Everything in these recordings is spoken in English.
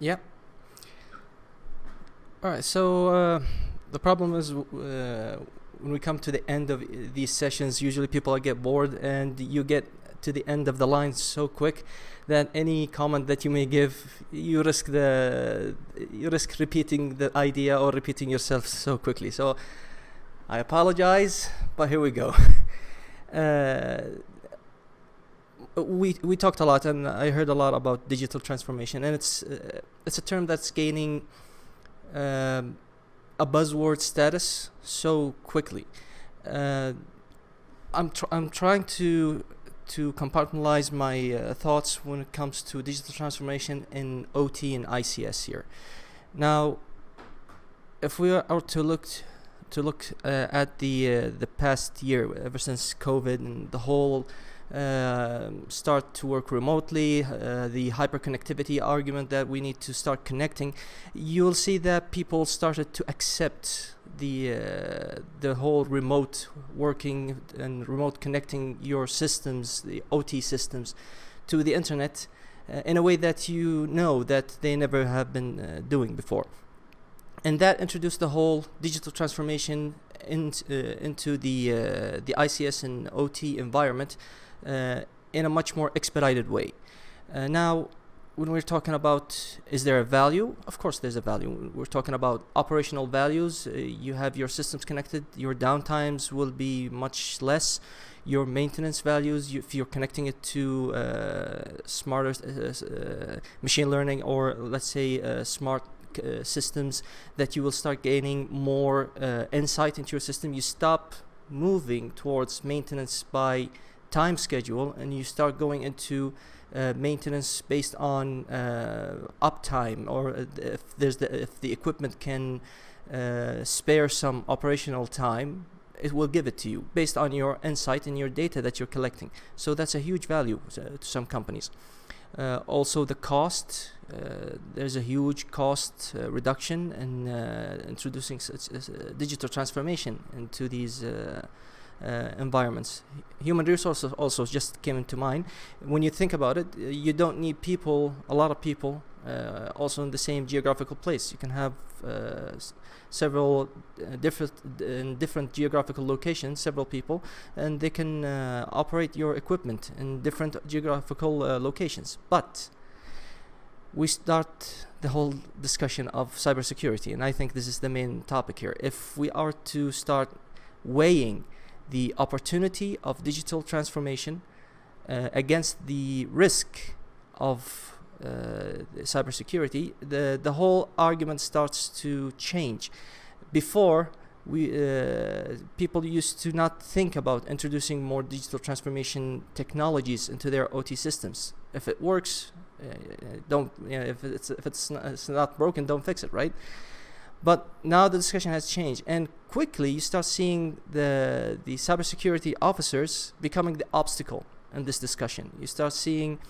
Yeah. All right. So the problem is when we come to the end of these sessions, usually people get bored, and you get to the end of the line so quick that any comment that you may give, you risk repeating the idea or repeating yourself so quickly. So I apologize, but here we go. We talked a lot, and I heard a lot about digital transformation, and it's a term that's gaining a buzzword status so quickly. I'm trying to compartmentalize my thoughts when it comes to digital transformation in OT and ICS here. Now, if we are to look at the past year, ever since COVID and the whole start to work remotely, the hyperconnectivity argument that we need to start connecting, you'll see that people started to accept the whole remote working and remote connecting your systems, the OT systems, to the internet in a way that that they never have been doing before. And that introduced the whole digital transformation into the ICS and OT environment in a much more expedited way. Now, when we're talking about is there a value? Of course there's a value. We're talking about operational values. You have your systems connected, your downtimes will be much less. Your maintenance values, if you're connecting it to smarter machine learning, or let's say smart systems, that you will start gaining more insight into your system. You stop moving towards maintenance by time schedule, and you start going into maintenance based on uptime, or if the equipment can spare some operational time, it will give it to you based on your insight and your data that you're collecting. So that's a huge value to some companies. Also the cost, there's a huge cost reduction in introducing digital transformation into these environments. Human resources also just came into mind. When you think about it, you don't need a lot of people also in the same geographical place. You can have several different geographical locations, several people, and they can operate your equipment in different geographical locations. But we start the whole discussion of cybersecurity, and I think this is the main topic here. If we are to start weighing the opportunity of digital transformation against the risk of cybersecurity, the whole argument starts to change. Before, people used to not think about introducing more digital transformation technologies into their OT systems. If it works, if it's not broken, don't fix it, right? But now the discussion has changed, and quickly you start seeing the cybersecurity officers becoming the obstacle in this discussion. You start seeing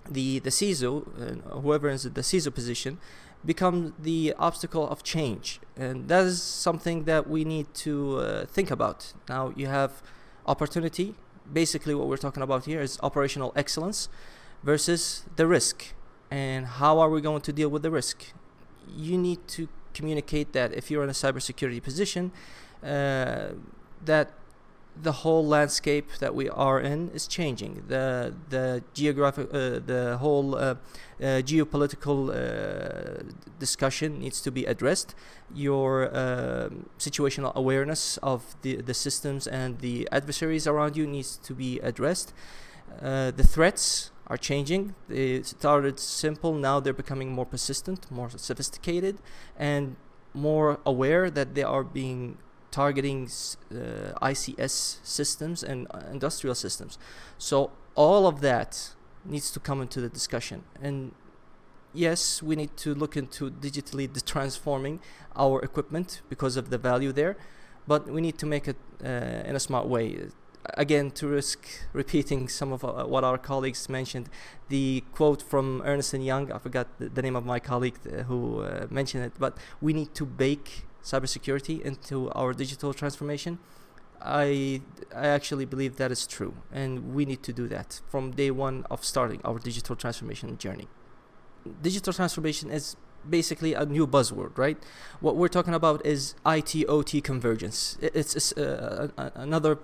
the CISO, whoever is in the CISO position, become the obstacle of change, and that is something that we need to think about. Now you have opportunity. Basically what we're talking about here is operational excellence versus the risk, and how are we going to deal with the risk. You need to communicate that if you're in a cybersecurity position, that the whole landscape that we are in is changing. The whole geopolitical discussion needs to be addressed. Your situational awareness of the systems and the adversaries around you needs to be addressed. The threats are changing. They started simple, now they're becoming more persistent, more sophisticated, and more aware that they are targeting ICS systems and industrial systems. So all of that needs to come into the discussion. And yes, we need to look into digitally transforming our equipment because of the value there, but we need to make it in a smart way. Again, to risk repeating some of what our colleagues mentioned, the quote from Ernst & Young, I forgot the name of my colleague who mentioned it, but we need to bake cybersecurity into our digital transformation. I actually believe that is true, and we need to do that from day one of starting our digital transformation journey. digital transformation is basically a new buzzword, right? What we're talking about is IT/OT convergence. It's another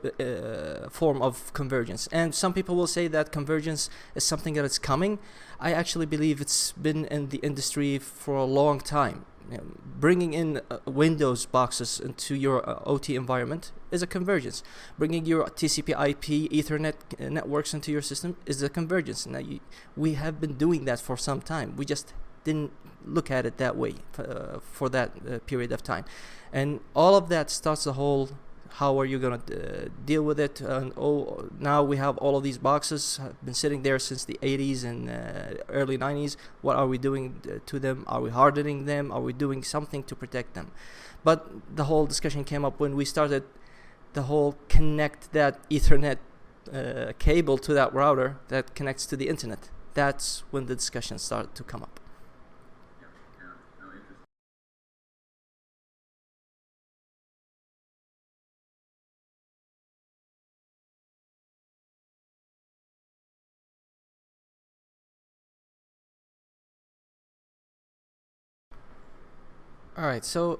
form of convergence, and some people will say that convergence is something that is coming. I actually believe it's been in the industry for a long time. Bringing in Windows boxes into your OT environment is a convergence. Bringing your TCP/IP Ethernet networks into your system is a convergence. Now, we have been doing that for some time. We just didn't look at it that way for that period of time, and all of that starts the whole, how are you going to deal with it? And now we have all of these boxes have been sitting there since the 80s and early 90s. What are we doing to them? Are we hardening them? Are we doing something to protect them? But the whole discussion came up when we started the whole connect that Ethernet cable to that router that connects to the internet. That's when the discussion started to come up. All right, so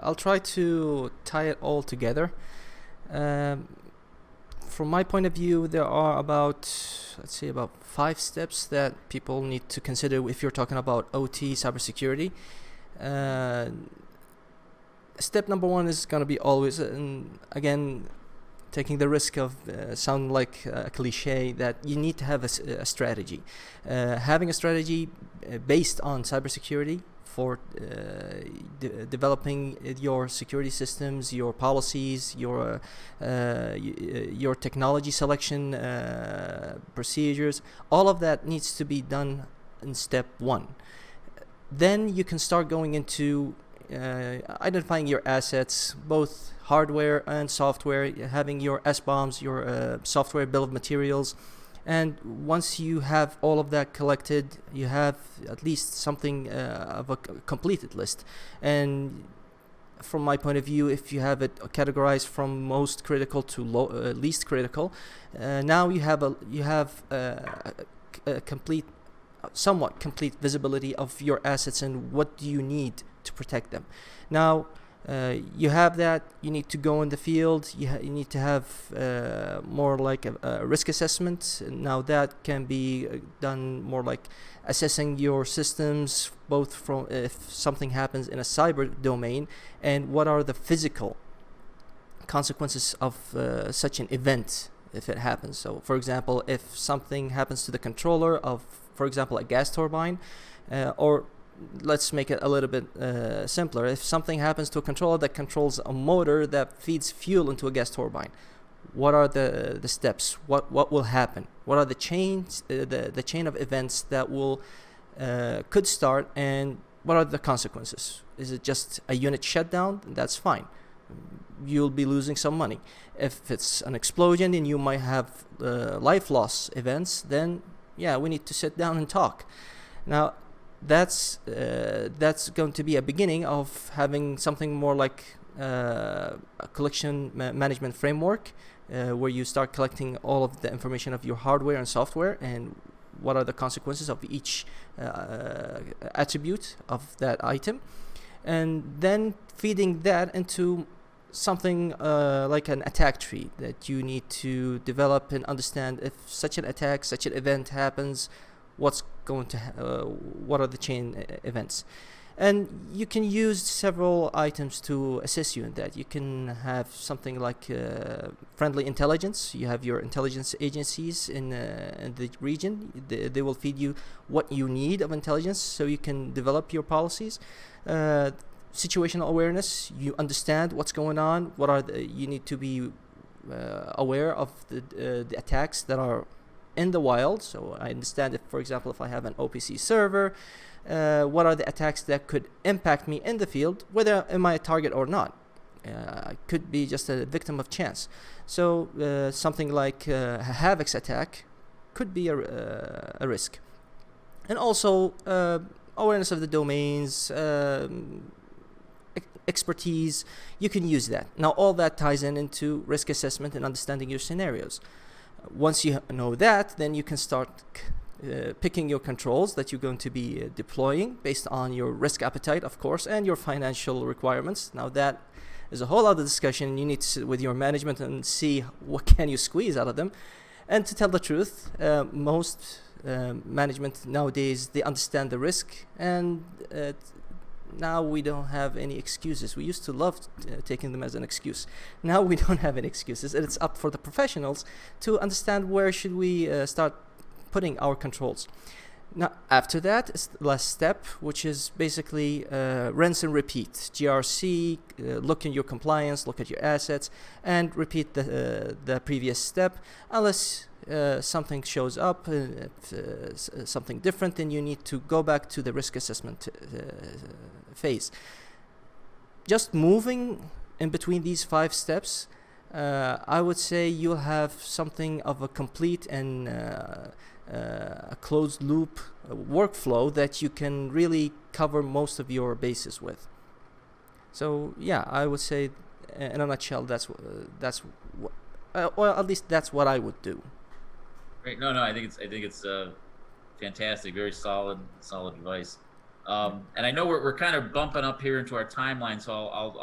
I'll try to tie it all together. Um, from my point of view, there are about, let's say, about 5 steps that people need to consider if you're talking about OT cybersecurity. Uh, Step number 1 is going to be always, and again, taking the risk of sound like a cliche, that you need to have a strategy. Having a strategy based on cybersecurity for developing your security systems, your policies, your technology selection procedures, all of that needs to be done in step 1. Then you can start going into identifying your assets, both hardware and software, having your SBOMs, your software bill of materials. And once you have all of that collected, you have at least something of a completed list. And from my point of view, if you have it categorized from most critical to least critical, now you have a complete, somewhat complete visibility of your assets and what do you need to protect them. Now, you have that, you need to go in the field, you need to have more like a risk assessment. Now that can be done more like assessing your systems, both from if something happens in a cyber domain and what are the physical consequences of such an event if it happens. So for example, if something happens to the controller of, for example, a gas turbine, or let's make it a little bit simpler. If something happens to a controller that controls a motor that feeds fuel into a gas turbine, what are the steps? What will happen? What are the chains, the chain of events that will could start, and what are the consequences? Is it just a unit shutdown? That's fine. You'll be losing some money. If it's an explosion and you might have life loss events, then yeah, we need to sit down and talk. Now, that's going to be a beginning of having something more like a collection management framework, where you start collecting all of the information of your hardware and software and what are the consequences of each attribute of that item, and then feeding that into something like an attack tree that you need to develop and understand. If such an attack, such an event happens, what's going to what are the chain events. And you can use several items to assist you in that. You can have something like friendly intelligence. You have your intelligence agencies in the region. They will feed you what you need of intelligence so you can develop your policies. Situational awareness. You understand what's going on. What are you need to be aware of the attacks that are in the wild. So I understand if, for example, if I have an OPC server, what are the attacks that could impact me in the field, whether am I a target or not. I could be just a victim of chance. So something like a Havoc's attack could be a risk. And also awareness of the domains, expertise, you can use that. Now all that ties into risk assessment and understanding your scenarios. Once you know that, then you can start picking your controls that you're going to be deploying based on your risk appetite, of course, and your financial requirements. Now that is a whole other discussion. You need to sit with your management and see what can you squeeze out of them. And to tell the truth, most management nowadays, they understand the risk, and now we don't have any excuses. We used to love taking them as an excuse. Now we don't have any excuses, and it's up for the professionals to understand where should we start putting our controls. Now, after that is the last step, which is basically rinse and repeat. GRC, look in your compliance, look at your assets, and repeat the previous step. Unless something shows up, something different, then you need to go back to the risk assessment phase. Just moving in between these 5 steps, I would say you'll have something of a complete and a closed loop workflow that you can really cover most of your bases with. So yeah, I would say in a nutshell, that's well, at least that's what I would do. Great. No, I think it's fantastic. Very solid advice. And I know we're kind of bumping up here into our timeline, so I'll